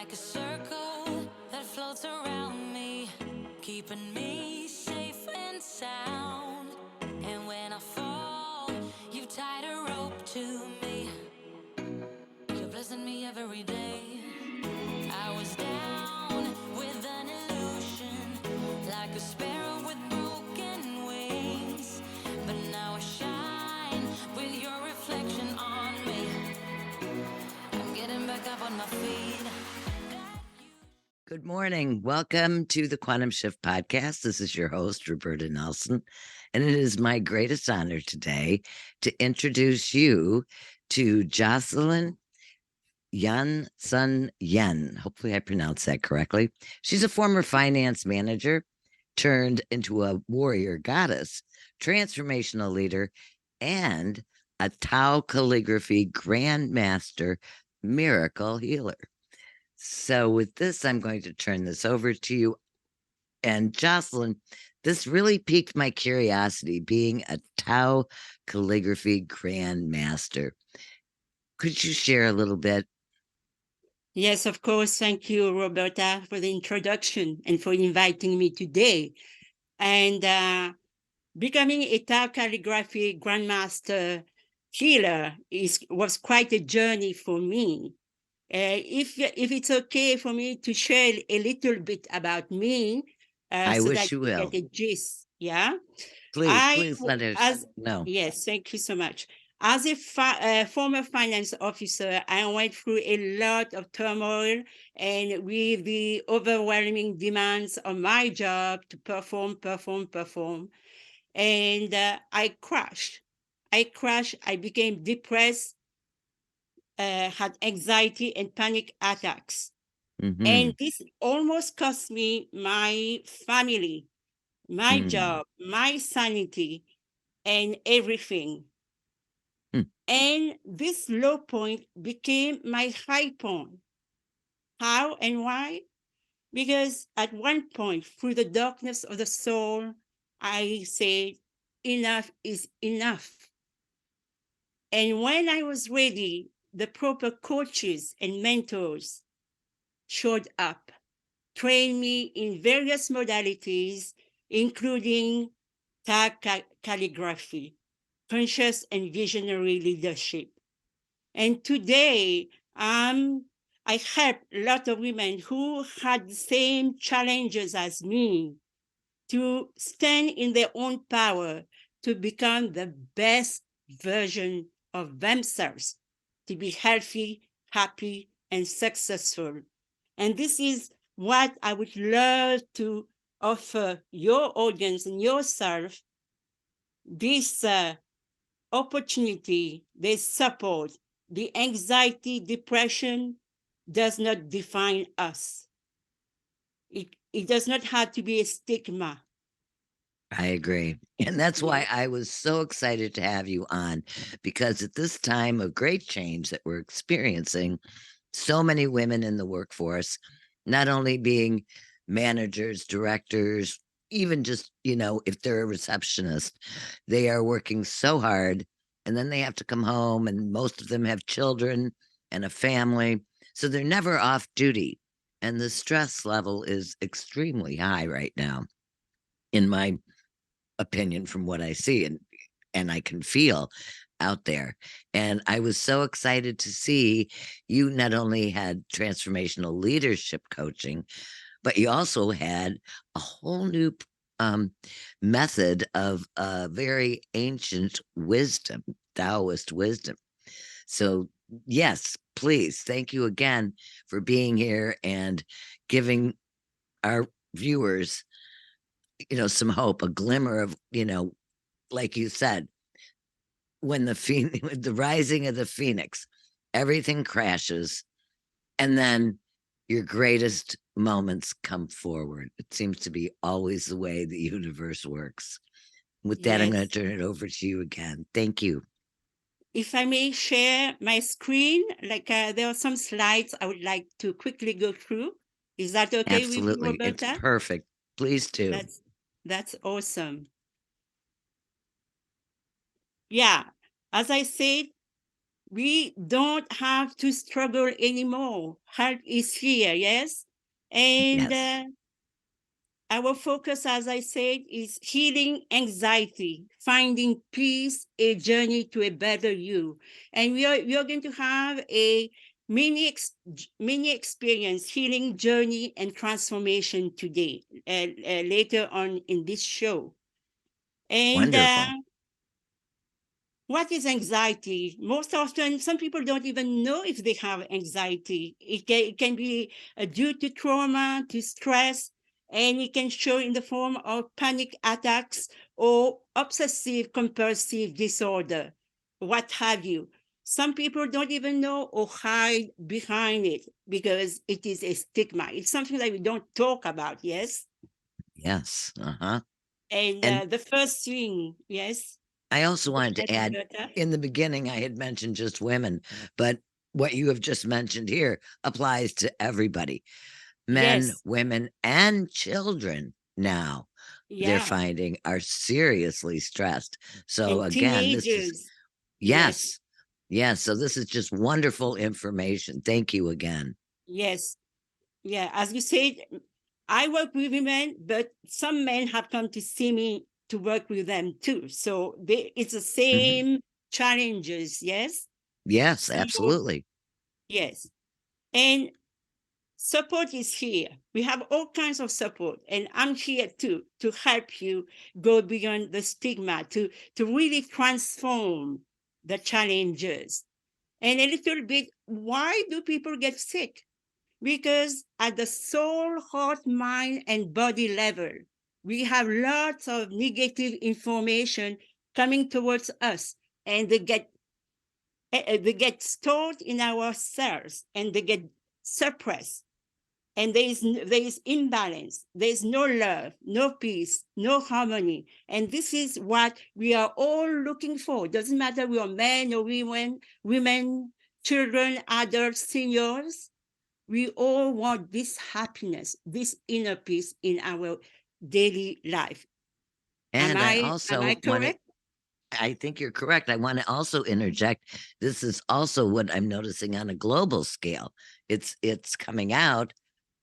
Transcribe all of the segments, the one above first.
like a circle that floats around me, keeping me safe and sound. And when I fall, you've tied a rope to me. You're blessing me every day. I was down with an illusion, like a sparrow with broken wings. But now I shine with your reflection on me. I'm getting back up on my feet. Good morning. Welcome to the Quantum Shift Podcast. This is your host, Roberta Nelson, and it is my greatest honor today to introduce you to Jocelyn Sun Yen. Hopefully, I pronounced that correctly. She's a former finance manager turned into a warrior goddess, transformational leader, and a Tao calligraphy grandmaster miracle healer. So, with this, I'm going to turn this over to you. And Jocelyn, this really piqued my curiosity being a Tao calligraphy grandmaster. Could you share a little bit? Yes, of course. Thank you, Roberta, for the introduction and for inviting me today. And becoming a Tao calligraphy grandmaster healer was quite a journey for me. If it's okay for me to share a little bit about me, I so wish that you you get will. a gist, yeah. Please let us know. Yes, thank you so much. As a former finance officer, I went through a lot of turmoil and with the overwhelming demands of my job to perform. And I crashed. I became depressed, had anxiety and panic attacks. And Mm-hmm. this almost cost me my family, my Mm. job, my sanity, and everything. Mm. And this low point became my high point. How and why? Because at one point, through the darkness of the soul, I said, enough is enough. And when I was ready, the proper coaches and mentors showed up, trained me in various modalities, including calligraphy, conscious and visionary leadership. And today, I help a lot of women who had the same challenges as me to stand in their own power, to become the best version of themselves, to be healthy, happy, and successful. And this is what I would love to offer your audience and yourself, this opportunity, this support. The anxiety, depression does not define us. It does not have to be a stigma. I agree. And that's Yeah. why I was so excited to have you on, because at this time of great change that we're experiencing, so many women in the workforce, not only being managers, directors, even just, if they're a receptionist, they are working so hard and then they have to come home, and most of them have children and a family. So they're never off duty. And the stress level is extremely high right now, in my opinion, from what I see and I can feel out there. And I was so excited to see you not only had transformational leadership coaching, but you also had a whole new um, method of very ancient wisdom, Taoist wisdom. So, yes, please, thank you again for being here and giving our viewers, some hope, a glimmer of, like you said, when the rising of the phoenix, everything crashes, and then your greatest moments come forward. It seems to be always the way the universe works. With that, I'm going Yes. to turn it over to you again. Thank you. If I may share my screen, there are some slides I would like to quickly go through. Is that okay with you, Absolutely. It's Roberta? perfect. Please do. That's awesome. Yeah, as I said, We don't have to struggle anymore. Help is here, yes? And Yes. our focus, as I said, is healing anxiety, finding peace, a journey to a better you. And we are going to have a mini experience, healing journey and transformation today, later on in this show. And Wonderful. what is anxiety? Most often, some people don't even know if they have anxiety. It can be due to trauma, to stress, and it can show in the form of panic attacks or obsessive compulsive disorder, what have you. Some people don't even know or hide behind it because it is a stigma. It's something that we don't talk about, yes? Yes. Uh-huh. And And the first thing, yes? I also Go wanted ahead, to add, Alberta. in the beginning, I had mentioned just women, but what you have just mentioned here applies to everybody, men, Yes, women, and children now. They're yeah. finding are seriously stressed. So And again, this is teenagers. Yes, yes. Yes. So this is just wonderful information. Thank you again. yes. Yeah, as you said, I work with women, but some men have come to see me to work with them too. So it's the Mhm. same challenges, yes? Yes, So, absolutely. yes. And support is here. We have all kinds of support, and I'm here too to help you go beyond the stigma, to really transform the challenges. And a little bit, why do people get sick? Because at the soul, heart, mind, and body level, we have lots of negative information coming towards us, and they get stored in our cells, and they get suppressed. And there is imbalance. There is no love, no peace, no harmony. And this is what we are all looking for. Doesn't matter we are men or women, children, adults, seniors. We all want this happiness, this inner peace in our daily life. Am And I I also want to correct? I think you're correct. I want to also interject. This is also what I'm noticing on a global scale. It's coming out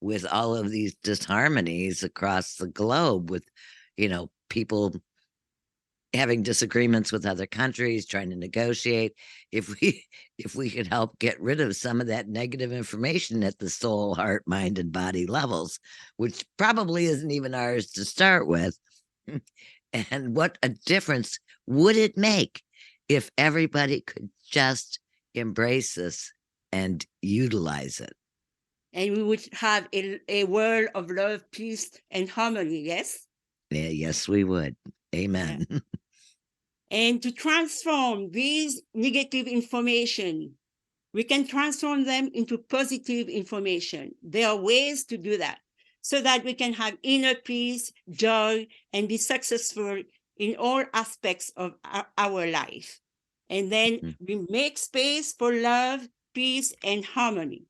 with all of these disharmonies across the globe with, people having disagreements with other countries, trying to negotiate. If we if we could help get rid of some of that negative information at the soul, heart, mind, and body levels, which probably isn't even ours to start with. And what a difference would it make if everybody could just embrace this and utilize it? And we would have a world of love, peace, and harmony, yes? Yeah, yes, we would. Yeah. Amen. And to transform these negative information, we can transform them into positive information. There are ways to do that so that we can have inner peace, joy, and be successful in all aspects of our life. And then Mm, we make space for love, peace, and harmony.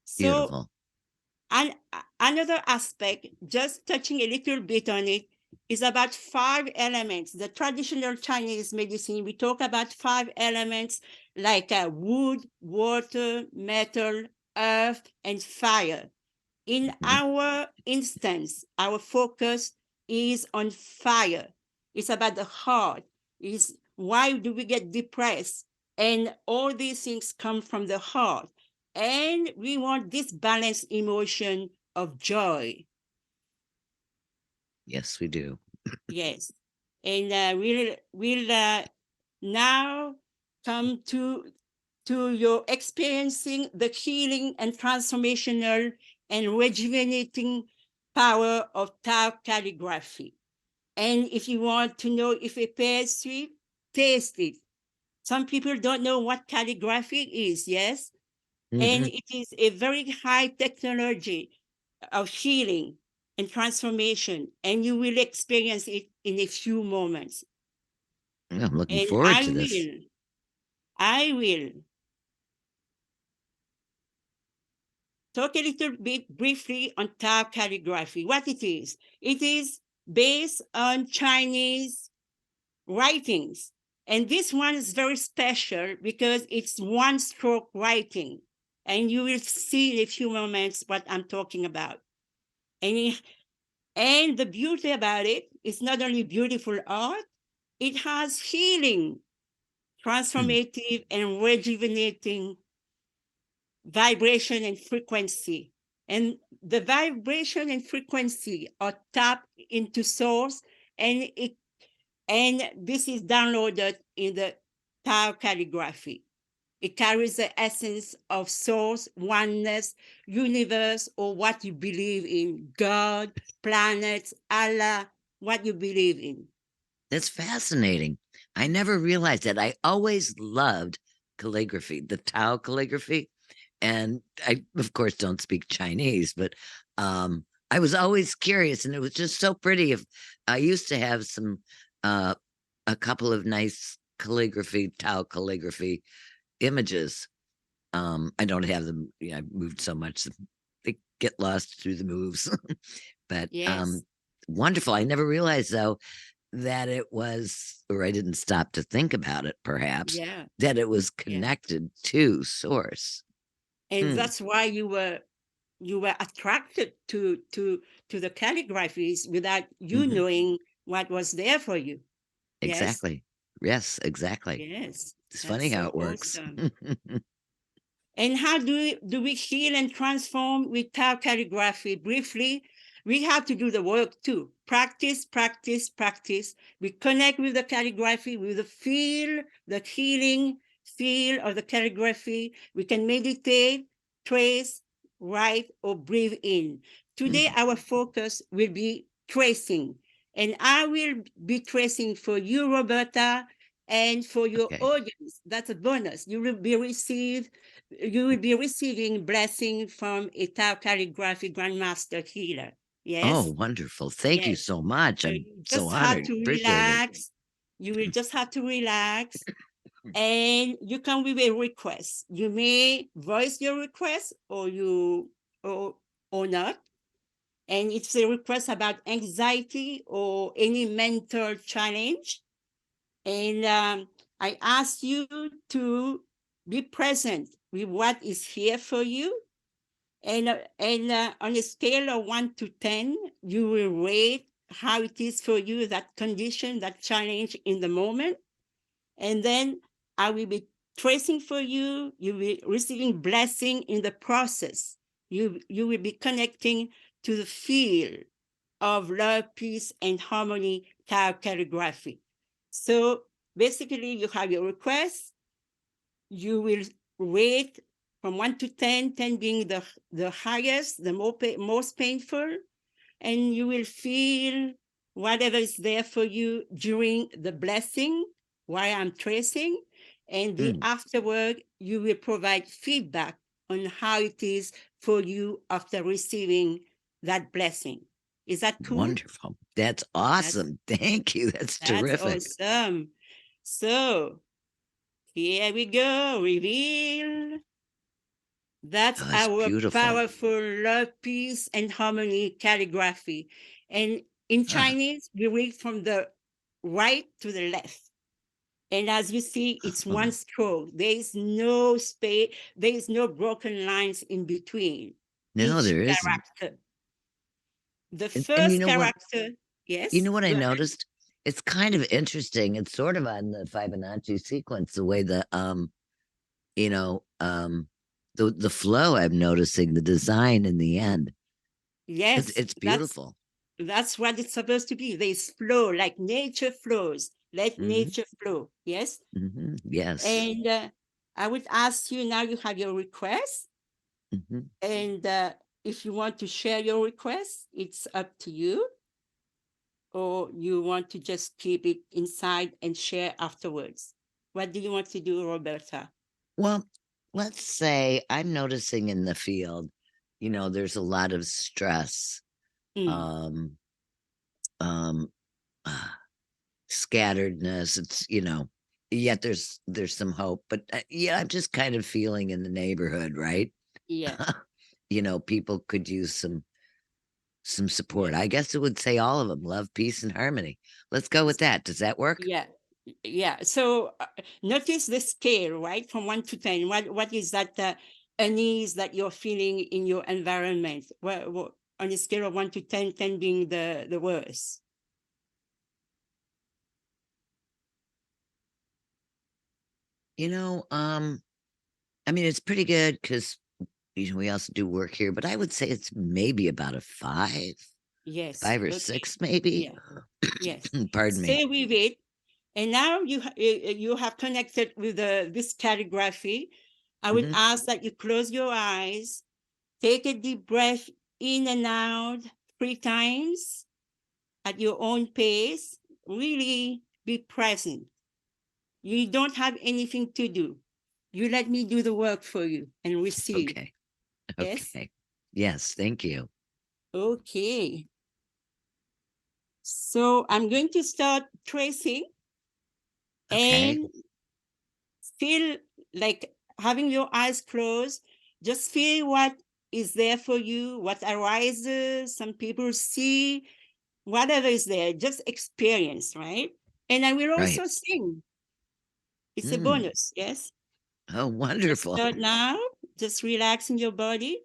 So, beautiful. and another aspect, just touching a little bit on it, is about 5 elements. The traditional Chinese medicine, we talk about 5 elements like wood, water, metal, earth, and fire. In Mhm. our instance, our focus is on fire. It's about the heart. Is why do we get depressed? And all these things come from the heart. And we want this balanced emotion of joy. Yes, we do. Yes. And we'll now come to your experiencing the healing and transformational and rejuvenating power of Tao calligraphy. And if you want to know if a pear is sweet, taste it. Some people don't know what calligraphy is, yes? And Mhm. it is a very high technology of healing and transformation, and you will experience it in a few moments. I'm looking And forward to this. I will talk a little bit briefly on Tao calligraphy, what it is. It is based on Chinese writings, And this one is very special because it's one stroke writing. And you will see in a few moments what I'm talking about. And the beauty about it is not only beautiful art, it has healing, transformative, and rejuvenating vibration and frequency. And the vibration and frequency are tapped into source, and this is downloaded in the Tao calligraphy. It carries the essence of source, oneness, universe, or what you believe in, God, planets, Allah, what you believe in. That's fascinating. I never realized that. I always loved calligraphy, the Tao calligraphy. And I, of course, don't speak Chinese, but I was always curious, and it was just so pretty. If I used to have a couple of nice calligraphy, Tao calligraphy images. I don't have them. You know, I moved so much; they get lost through the moves. But Yes. wonderful. I never realized though that it was, or I didn't stop to think about it, perhaps, Yeah. that it was Yeah. connected to source. And that's why you were attracted to the calligraphies without you Mhm. knowing what was there for you. Yes. Exactly. Yes, exactly. Yes. It's That's funny how so it works. awesome. And how do we heal and transform with Tao calligraphy? Briefly, we have to do the work too. Practice, practice, practice. We connect with the calligraphy, with the feel, the healing feel of the calligraphy. We can meditate, trace, write, or breathe in. Today, Mhm. our focus will be tracing. And I will be tracing for you, Roberta, and for your Okay. audience. That's a bonus. You will be receiving blessing from a Tao calligraphy grandmaster healer. Oh, Yes, wonderful. Thank you yes. so much. So I'm you so just have honored. to Appreciate it. relax. You will just have to relax, and you come with a request. You may voice your request, or or not. And it's a request about anxiety or any mental challenge. And I ask you to be present with what is here for you. And on a scale of 1 to 10, you will rate how it is for you, that condition, that challenge in the moment. And then I will be tracing for you. You will be receiving blessing in the process. You will be connecting to the field of love, peace, and harmony Tao calligraphy. So basically, you have your request. You will rate from 1 to 10, 10 being the highest, the most painful, and you will feel whatever is there for you during the blessing while I'm tracing. And the Mm, afterward, you will provide feedback on how it is for you after receiving that blessing. Is that cool? wonderful. That's That's awesome. Thank you. That's that's terrific. awesome. So here we go. Reveal. That's Oh, it's our beautiful. powerful love, peace, and harmony calligraphy. And in Ah, Chinese, we read from the right to the left. And as you see, it's one um, stroke. There is no space, there is no broken lines in between no, each there isn't. character. The And you first know what? character, You yes, know what I go ahead. noticed? It's kind of interesting. It's sort of on the Fibonacci sequence, the way you know, the flow I'm noticing, the design in the end. Yes, It's beautiful. that's what it's supposed to be. There's flow, like nature flows. Let Hmm. nature flow. Yes. Yes. And I would ask you now, you have your request. Hmm. And if you want to share your request, it's up to you. Or you want to just keep it inside and share afterwards. What do you want to do, Roberta? Well, let's say I'm noticing in the field, there's a lot of stress, Mm, um, um, uh, scatteredness. Yet there's some hope. But yeah, I'm just kind of feeling in the neighborhood, right? yeah, People could use some yeah, support. I guess it would say all of them: love, peace, and harmony. Let's go with that. Does that work? yeah. Yeah. So notice the scale, right? From 1 to 10. What is that unease that you're feeling in your environment? What on a scale of 1 to 10, 10 being the worst? I mean, it's pretty good because we also do work here, but I would say it's maybe about a five, Yes. 5 or 6, maybe. Yeah. Yes. Pardon me. Stay with it. And now you have connected with this calligraphy. I would Mhm. ask that you close your eyes, take a deep breath in and out 3 times at your own pace. Really be present. You don't have anything to do. You let me do the work for you and receive. Okay. Yes? Okay. Yes. Thank you. Okay. So I'm going to start tracing Okay. and feel like having your eyes closed. Just feel what is there for you, what arises. Some people see whatever is there, just experience, right? And I will Right. also sing. It's a Mm. bonus, yes? Oh, Let's wonderful. start now. Just relax in your body.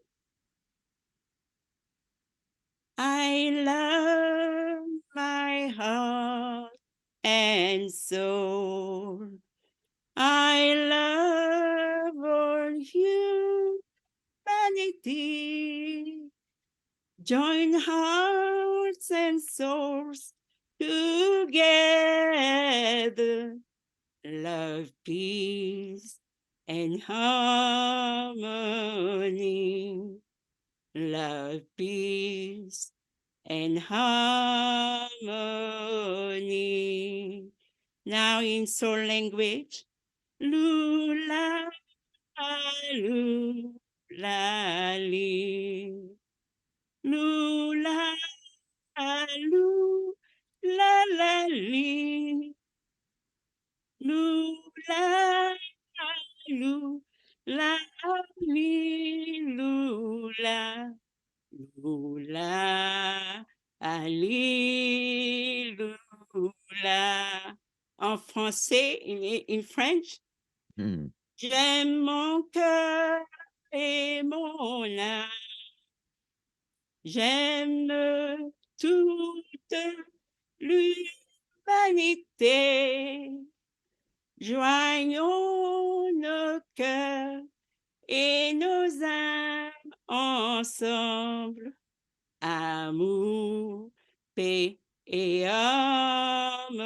I love my heart and soul. I love all humanity. Join hearts and souls together. Love, peace, and harmony. Love, peace, and harmony. Now in soul language, lula, lula, li. Lula, lula, li. Lula, lula, li, lula. Lula, Alléluia. En français, in French, Mm. j'aime mon cœur et mon âme. J'aime toute l'humanité. Joignons nos cœurs et nos âmes ensemble. Amour, paix et harmonie.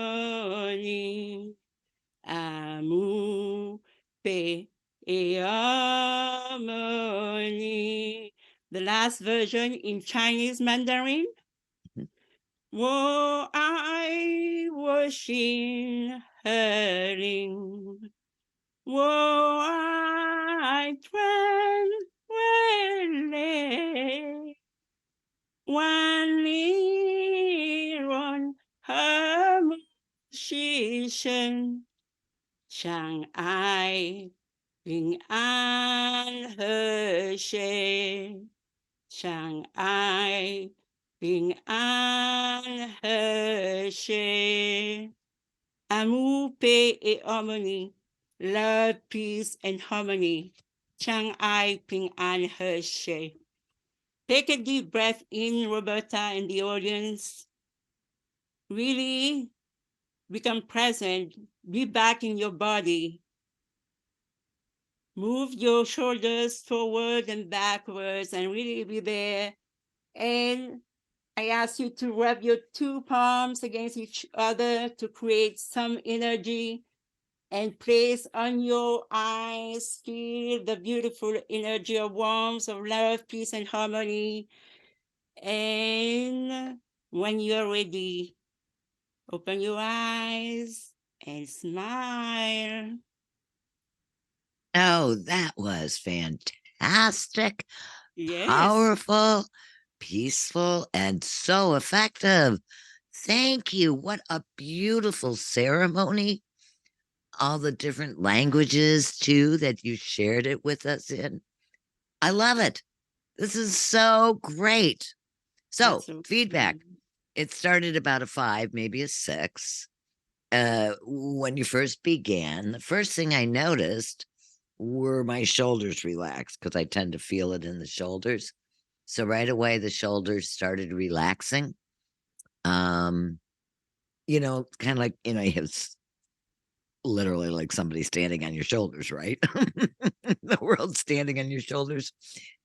Amour, paix et harmonie. The last version in Chinese Mandarin. Mhm. 我爱我心和灵，我爱团圆泪。万里润和睦牺牲，相爱平安和谐，相爱平安和谐。Amour, paix et harmonie. Love, peace, and harmony. Chang Ai Ping An He She. Take a deep breath in, Roberta, and the audience. Really become present. Be back in your body. Move your shoulders forward and backwards and really be there. And I ask you to rub your 2 palms against each other to create some energy and place on your eyes, feel the beautiful energy of warmth, of love, peace, and harmony. And when you're ready, open your eyes and smile. Oh, that was fantastic, Yes. powerful, peaceful, and so effective. Thank you. What a beautiful ceremony. All the different languages, too, that you shared it with us in. I love it. This is so great. So, That's okay. feedback. It started about a 5, maybe a 6. when you first began, the first thing I noticed were my shoulders relaxed because I tend to feel it in the shoulders. So right away, the shoulders started relaxing. Kind of like, you have literally like somebody standing on your shoulders, right? The world standing on your shoulders.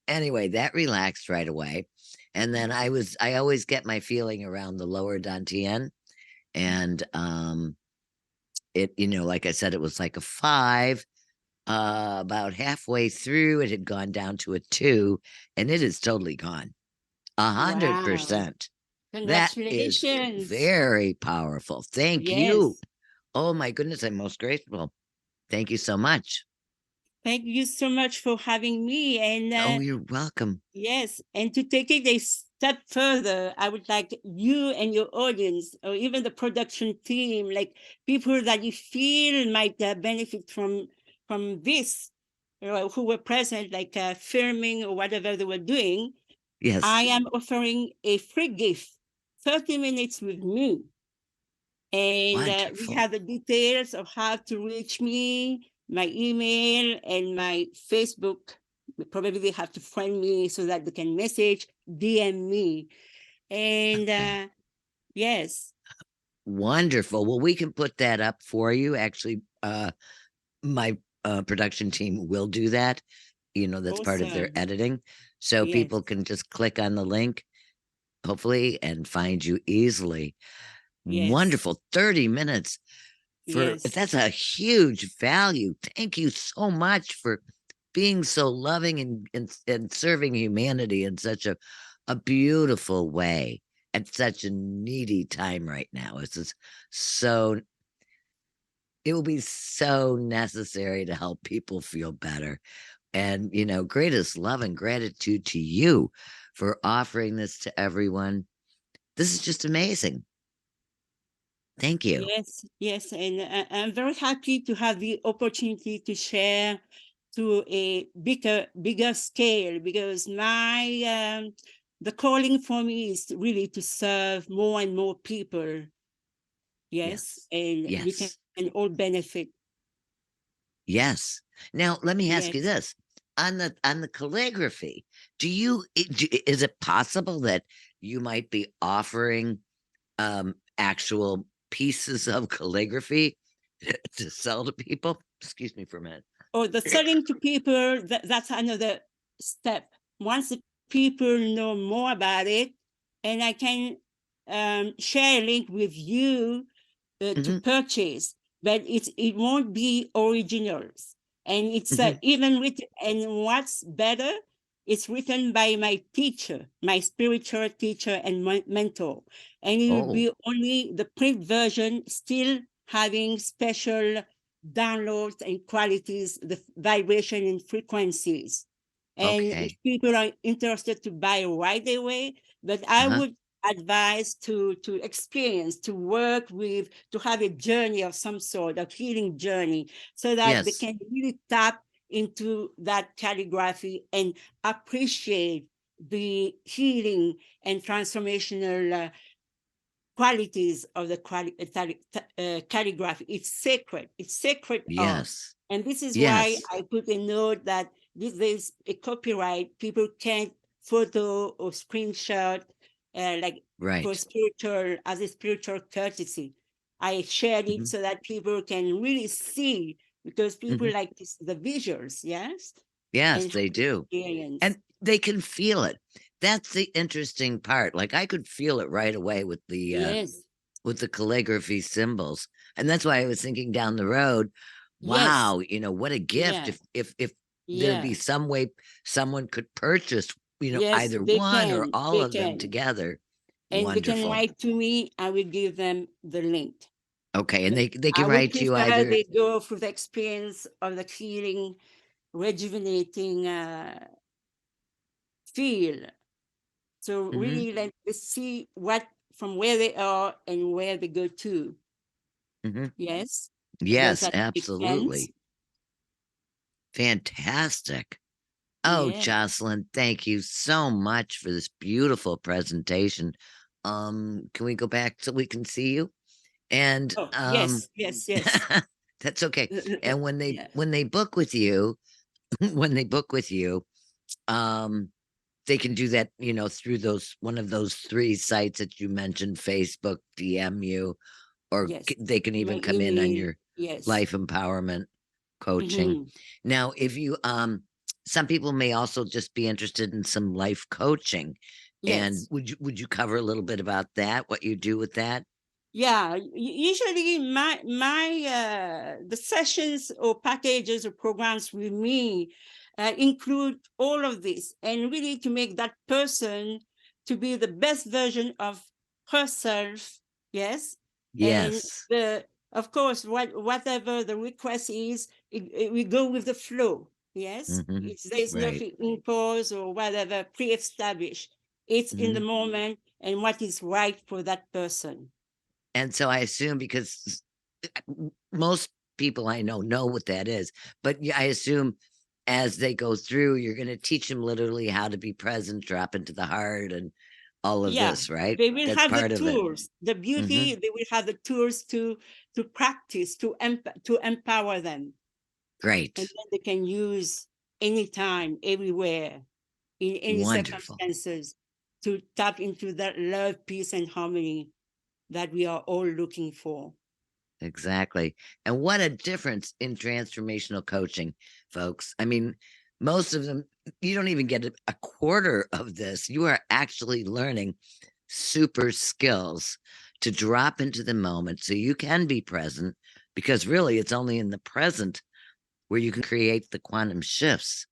Anyway, that relaxed right away. And then I always get my feeling around the lower dantian. And it, like I said, it was like a 5. About halfway through, it had gone down to a 2, and it is totally gone. Wow. 100%. That is Congratulations. very powerful. Thank you. Yes. Oh my goodness, I'm most grateful. Thank you so much. Thank you so much for having me. And Oh, you're welcome. yes, and to take it a step further, I would like you and your audience, or even the production team, like people that you feel might benefit from this, who were present, like filming or whatever they were doing. Yes. I am offering a free gift, 30 minutes with me. And we Wonderful. have the details of how to reach me, my email, and my Facebook. Probably they have to friend me so that they can message, DM me. And Okay. yes, Wonderful. Well, we can put that up for you. Actually, my production team will do that. That's part of their awesome. editing. So Yes, people can just click on the link, hopefully, and find you easily. yes, Wonderful. 30 minutes yes. that's a huge value. Thank you so much for being so loving and serving humanity in such a beautiful way at such a needy time right now. So it will be so necessary to help people feel better. And greatest love and gratitude to you for offering this to everyone. This is just amazing. Thank you. Yes, yes, and I'm very happy to have the opportunity to share to a bigger scale because the calling for me is really to serve more and more people. Yes, Yes. and we can Yes. all benefit. Yes. Now, let me ask you Yes. this. On the calligraphy, is it possible that you might be offering actual pieces of calligraphy to sell to people? Excuse me for a minute. Or the selling to people, that's another step. Once the people know more about it, and I can share a link with you to Hmm. purchase, but it won't be originals. And it's Hmm. even written, and what's better, it's written by my teacher, my spiritual teacher and mentor. And it will Oh, be only the print version, still having special downloads and qualities, the vibration and frequencies. And if okay. people are interested to buy right away, but I Uh-huh. would advise to experience, to work with, to have a journey of some sort, a healing journey, so that they Yes. can really tap into that calligraphy and appreciate the healing and transformational qualities of the calligraphy. It's sacred. It's sacred art. Yes. And this is why Yes. I put a note that this is a copyright. People can't photo or screenshot like for Right. spiritual, as a spiritual courtesy. I shared it Hmm. so that people can really see because people Hmm. like this, the visuals, yes, Yes, and have they the do. experience. And they can feel it. That's the interesting part. Like I could feel it right away Yes, with the calligraphy symbols. And that's why I was thinking down the road, yes, wow, what a gift yeah, if there'd yeah. be some way someone could purchase, Yes, either one or all they of them can. together. And they can Wonderful. write to me. I will give them the link. Okay, and But they I can would write to you prefer either. they go through the experience of the healing, rejuvenating feel. So Hmm. really let us see what from where they are and where they go to. Hmm. Yes. Does Yes, that make sense? absolutely. Fantastic. Oh, Yeah. Jocelyn, thank you so much for this beautiful presentation. Can we go back so we can see you? And Oh, yes, yes, yes. that's okay. And when Yeah. they book with you, when they book with you, they can do that, through one of those 3 sites that you mentioned, Facebook, DM you, or Yes. they can My even come in on email. your Yes. life empowerment coaching. Mhm. Now, if you some people may also just be interested in some life coaching. And Yes. would you cover a little bit about that, what you do with that? Yeah. Usually the sessions or packages or programs with me include all of this, and really to make that person to be the best version of herself. Yes. And Yes. of course, whatever the request is, we go with the flow. Yes. Hmm. There's Right. nothing imposed or whatever pre-established. It's in the Mhm. moment and what is right for that person. And so I assume, because most people I know what that is, but yeah, I assume as they go through, you're going to teach them literally how to be present, drop into the heart, and all of Yeah, this, right? they will That's have the part of it. tools. The Hmm. beauty, they will have the tools to practice, to empower them, and Great. then they can use anytime, everywhere, in any Wonderful. circumstances, to tap into that love, peace, and harmony that we are all looking for. Exactly. And what a difference in transformational coaching, folks. I mean, most of them, you don't even get a quarter of this. You are actually learning super skills to drop into the moment so you can be present, because really it's only in the present where you can create the quantum shifts